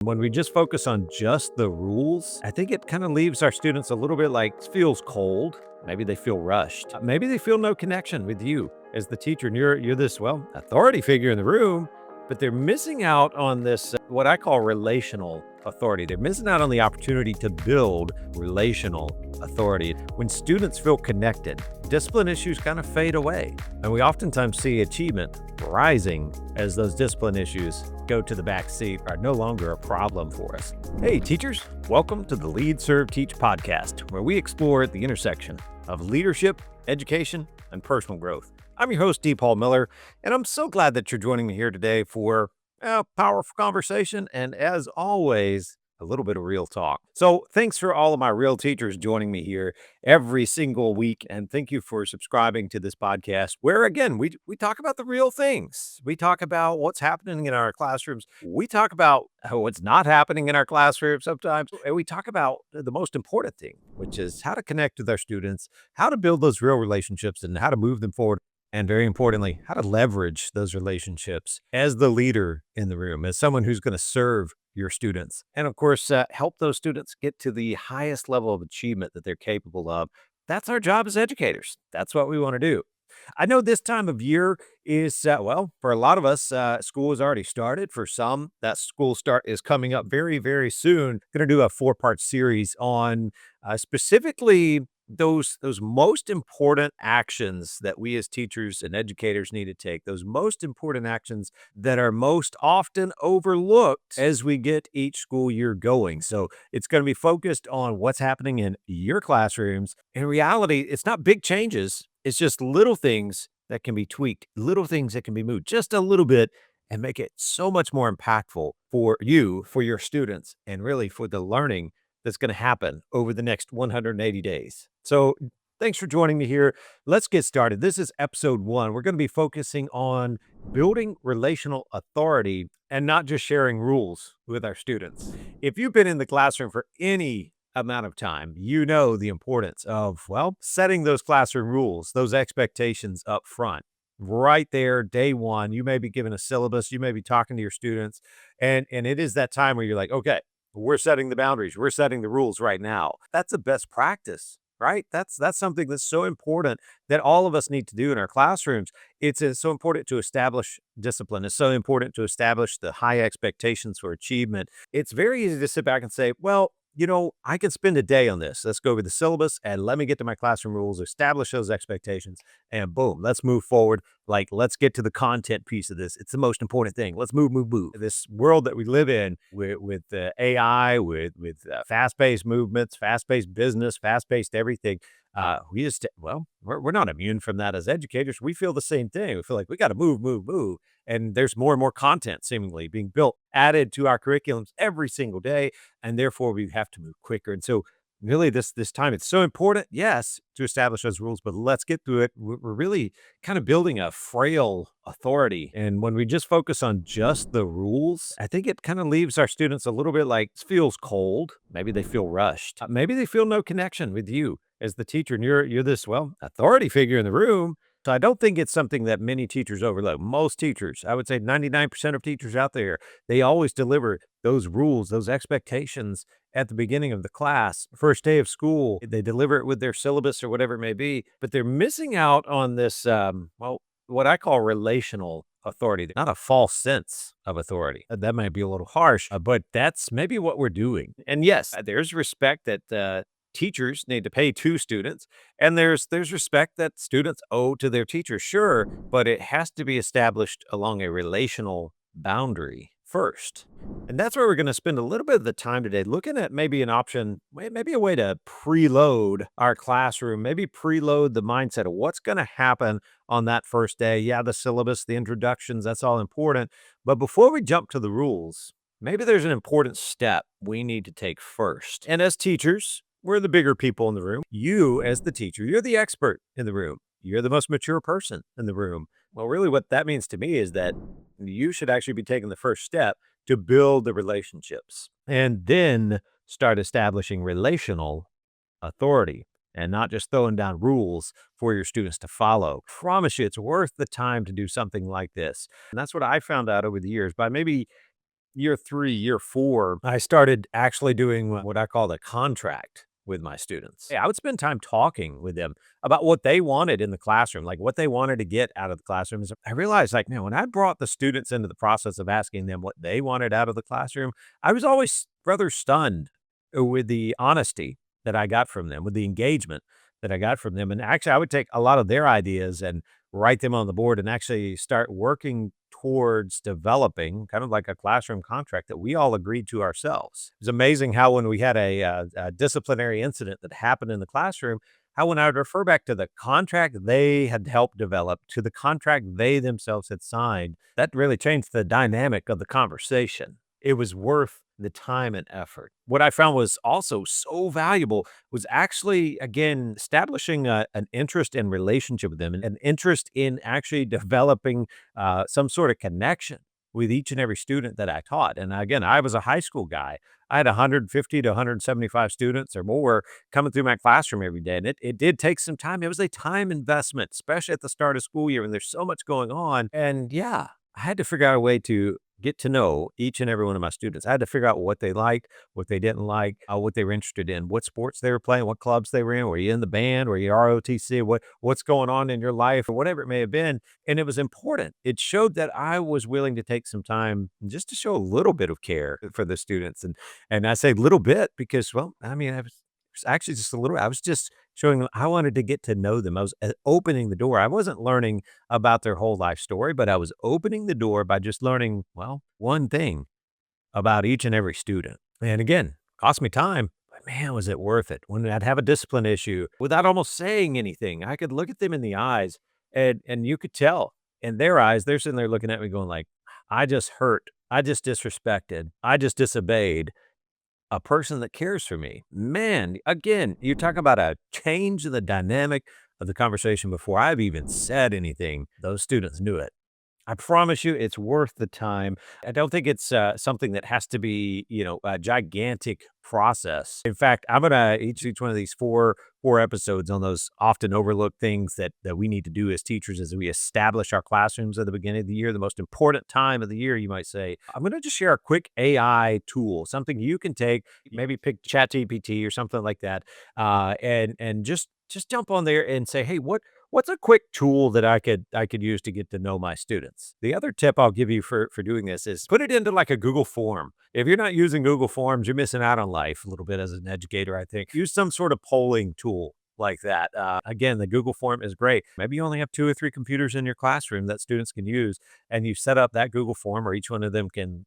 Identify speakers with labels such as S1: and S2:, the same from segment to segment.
S1: When we just focus on just the rules, I think it kind of leaves our students a little bit like feels cold. Maybe they feel rushed. Maybe they feel no connection with you as the teacher. And you're this authority figure in the room, but they're missing out on this what I call relational authority. They're missing out on the opportunity to build relational authority. When students feel connected, discipline issues kind of fade away, and we oftentimes see achievement rising as those discipline issues go to the back seat, are no longer a problem for us. Hey, teachers, welcome to the Lead, Serve, Teach podcast, where we explore the intersection of leadership, education, and personal growth. I'm your host, D.Paul Miller, and I'm so glad that you're joining me here today for a powerful conversation and, as always, a little bit of real talk. So thanks for all of my real teachers joining me here every single week. And thank you for subscribing to this podcast where, again, we talk about the real things. We talk about what's happening in our classrooms. We talk about what's not happening in our classrooms sometimes. And we talk about the most important thing, which is how to connect with our students, how to build those real relationships and how to move them forward. And very importantly, how to leverage those relationships as the leader in the room, as someone who's going to serve your students. And of course, help those students get to the highest level of achievement that they're capable of. That's our job as educators. That's what we want to do. I know this time of year is, for a lot of us, school has already started. For some, that school start is coming up very, very soon. Going to do a 4-part series on specifically those most important actions that we as teachers and educators need to take, those most important actions that are most often overlooked as we get each school year going. So it's going to be focused on what's happening in your classrooms. In reality, it's not big changes. It's just little things that can be tweaked, little things that can be moved just a little bit and make it so much more impactful for you, for your students, and really for the learning that's going to happen over the next 180 days. So thanks for joining me here. Let's get started. This is episode 1. We're going to be focusing on building relational authority and not just sharing rules with our students. If you've been in the classroom for any amount of time, you know the importance of, setting those classroom rules, those expectations up front. Right there, day one, you may be given a syllabus, you may be talking to your students, and it is that time where you're like, okay, we're setting the boundaries. We're setting the rules right now. That's a best practice, right? That's something that's so important that all of us need to do in our classrooms. It's so important to establish discipline. It's so important to establish the high expectations for achievement. It's very easy to sit back and say, I can spend a day on this. Let's go over the syllabus and let me get to my classroom rules, establish those expectations, and boom, let's move forward. Like, let's get to the content piece of this. It's the most important thing. Let's move. This world that we live in with AI, with fast-paced movements, fast-paced business, fast-paced everything. We're not immune from that as educators. We feel the same thing. We feel like we got to move. And there's more and more content seemingly being built, added to our curriculums every single day. And therefore we have to move quicker. And so really this time, it's so important, yes, to establish those rules, but let's get through it. We're really kind of building a frail authority. And when we just focus on just the rules, I think it kind of leaves our students a little bit like feels cold. Maybe they feel rushed. Maybe they feel no connection with you as the teacher. And you're this, authority figure in the room. So I don't think it's something that many teachers overlook. Most teachers, I would say 99% of teachers out there, they always deliver those rules, those expectations at the beginning of the class. First day of school, they deliver it with their syllabus or whatever it may be, but they're missing out on this, what I call relational authority, not a false sense of authority. That might be a little harsh, but that's maybe what we're doing. And yes, there's respect that teachers need to pay to students, and there's respect that students owe to their teachers, sure, but it has to be established along a relational boundary first. And that's where we're going to spend a little bit of the time today looking at maybe an option, maybe a way to preload our classroom, maybe preload the mindset of what's going to happen on that first day. Yeah, the syllabus, the introductions, that's all important. But before we jump to the rules, maybe there's an important step we need to take first. And as teachers, we're the bigger people in the room. You, as the teacher, you're the expert in the room. You're the most mature person in the room. Well, really what that means to me is that you should actually be taking the first step to build the relationships and then start establishing relational authority and not just throwing down rules for your students to follow. Promise you, it's worth the time to do something like this. And that's what I found out over the years by maybe year 3, year 4, I started actually doing what I call a contract with my students. Yeah, I would spend time talking with them about what they wanted in the classroom, like what they wanted to get out of the classrooms. I realized, like, man, when I brought the students into the process of asking them what they wanted out of the classroom, I was always rather stunned with the honesty that I got from them, with the engagement that I got from them. And actually, I would take a lot of their ideas and write them on the board and actually start working towards developing kind of like a classroom contract that we all agreed to ourselves. It's amazing how when we had a disciplinary incident that happened in the classroom, how when I would refer back to the contract they had helped develop to the contract they themselves had signed, that really changed the dynamic of the conversation. It was worth the time and effort. What I found was also so valuable was actually, again, establishing an interest and relationship with them, and an interest in actually developing some sort of connection with each and every student that I taught. And again, I was a high school guy. I had 150 to 175 students or more coming through my classroom every day. And it did take some time. It was a time investment, especially at the start of school year when there's so much going on. And yeah, I had to figure out a way to get to know each and every one of my students. I had to figure out what they liked, what they didn't like, what they were interested in, what sports they were playing, what clubs they were in. Were you in the band? Were you ROTC? What's going on in your life, or whatever it may have been. And it was important. It showed that I was willing to take some time just to show a little bit of care for the students. And I say little bit because, well, I mean, was actually just a little. I was just showing them I wanted to get to know them. I was opening the door. I wasn't learning about their whole life story, but I was opening the door by just learning, well, one thing about each and every student. And again, cost me time, but man, was it worth it. When I'd have a discipline issue without almost saying anything, I could look at them in the eyes and you could tell in their eyes, they're sitting there looking at me going like, I just hurt. I just disrespected. I just disobeyed a person that cares for me. Man, again, you talk about a change in the dynamic of the conversation before I've even said anything. Those students knew it. I promise you it's worth the time. I don't think it's, something that has to be, a gigantic process. In fact, I'm gonna each one of these four episodes on those often overlooked things that we need to do as teachers as we establish our classrooms at the beginning of the year, the most important time of the year, you might say. I'm gonna just share a quick AI tool, something you can take, maybe pick ChatGPT or something like that, and just jump on there and say, "Hey, what's a quick tool that I could use to get to know my students?" The other tip I'll give you for doing this is put it into like a Google form. If you're not using Google Forms, you're missing out on life a little bit as an educator, I think. Use some sort of polling tool like that. Again, the Google form is great. Maybe you only have 2 or 3 computers in your classroom that students can use, and you set up that Google form, or each one of them can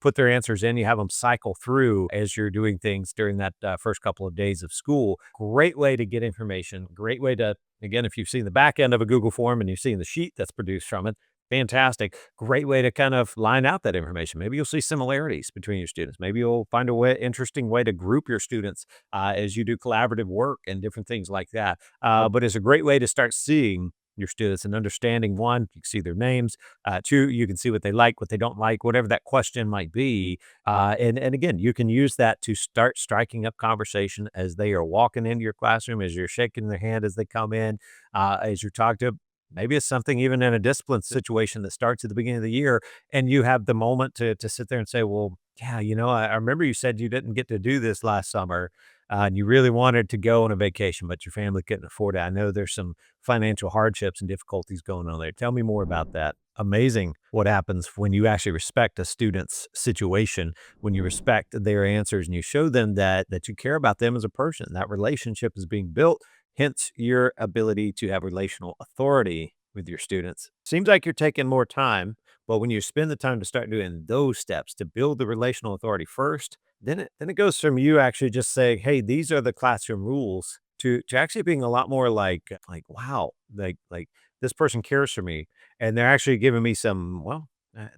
S1: put their answers in. You have them cycle through as you're doing things during that first couple of days of school. Great way to get information. Great way to, again, if you've seen the back end of a Google form and you've seen the sheet that's produced from it, fantastic. Great way to kind of line out that information. Maybe you'll see similarities between your students. Maybe you'll find a interesting way to group your students as you do collaborative work and different things like that. But it's a great way to start seeing your students and understanding. One, you can see their names. Two, you can see what they like, what they don't like, whatever that question might be. And again, you can use that to start striking up conversation as they are walking into your classroom, as you're shaking their hand as they come in, as you're talking to. Maybe it's something even in a discipline situation that starts at the beginning of the year, and you have the moment to sit there and say, "Well, yeah, I remember you said you didn't get to do this last summer, and you really wanted to go on a vacation, but your family couldn't afford it. I know there's some financial hardships and difficulties going on there. Tell me more about that." Amazing what happens when you actually respect a student's situation, when you respect their answers and you show them that you care about them as a person. That relationship is being built, hence your ability to have relational authority with your students. Seems like you're taking more time, but when you spend the time to start doing those steps to build the relational authority first, then it goes from you actually just saying, "Hey, these are the classroom rules," to actually being a lot more like wow, like this person cares for me, and they're actually giving me some. Well,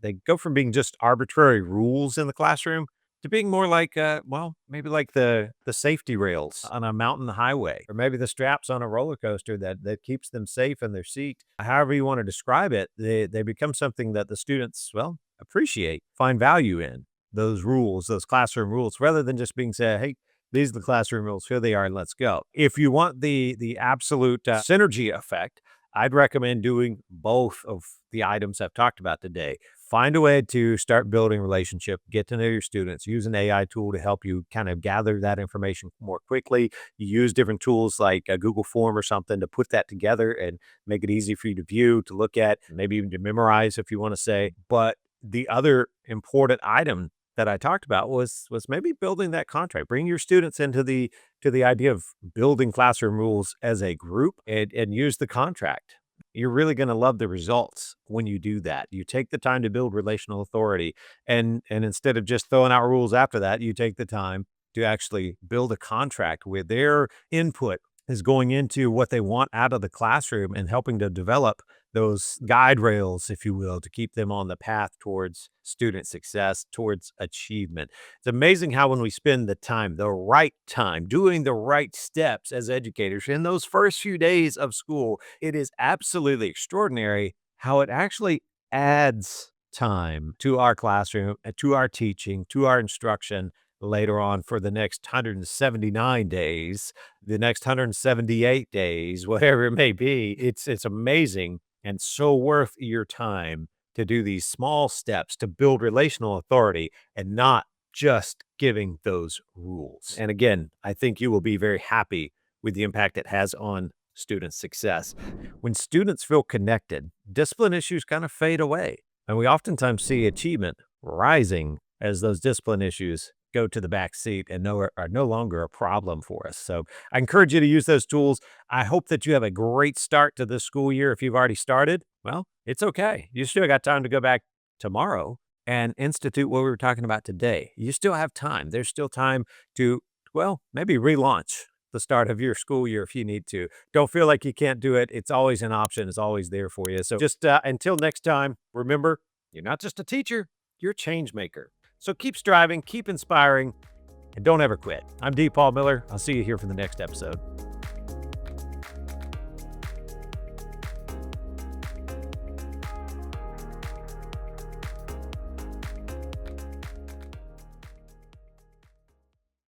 S1: they go from being just arbitrary rules in the classroom to being more like, well, maybe like the safety rails on a mountain highway, or maybe the straps on a roller coaster that keeps them safe in their seat. However you want to describe it, they become something that the students, well, appreciate, find value in those rules, those classroom rules, rather than just being said, "Hey, these are the classroom rules. Here they are, and let's go." If you want the absolute synergy effect, I'd recommend doing both of the items I've talked about today. find a way to start building relationship, get to know your students, use an AI tool to help you kind of gather that information more quickly. You use different tools like a Google form or something to put that together and make it easy for you to view, to look at, maybe even to memorize if you want to say. But the other important item that I talked about was maybe building that contract. Bring your students into the idea of building classroom rules as a group and use the contract. You're really going to love the results when you do that. You take the time to build relational authority, and instead of just throwing out rules after that, you take the time to actually build a contract where their input is going into what they want out of the classroom and helping to develop those guide rails, if you will, to keep them on the path towards student success, towards achievement. It's amazing how when we spend the right time, doing the right steps as educators in those first few days of school, it is absolutely extraordinary how it actually adds time to our classroom, to our teaching, to our instruction later on for the next 179 days, the next 178 days, whatever it may be. It's amazing and so worth your time to do these small steps to build relational authority and not just giving those rules. And again, I think you will be very happy with the impact it has on student success. When students feel connected, discipline issues kind of fade away. And we oftentimes see achievement rising as those discipline issues go to the back seat and are no longer a problem for us. So I encourage you to use those tools. I hope that you have a great start to this school year. If you've already started, well, it's okay. You still got time to go back tomorrow and institute what we were talking about today. You still have time. There's still time to, well, maybe relaunch the start of your school year if you need to. Don't feel like you can't do it. It's always an option. It's always there for you. So just until next time, remember, you're not just a teacher, you're a change maker. So keep striving, keep inspiring, and don't ever quit. I'm D.Paul Miller. I'll see you here for the next episode.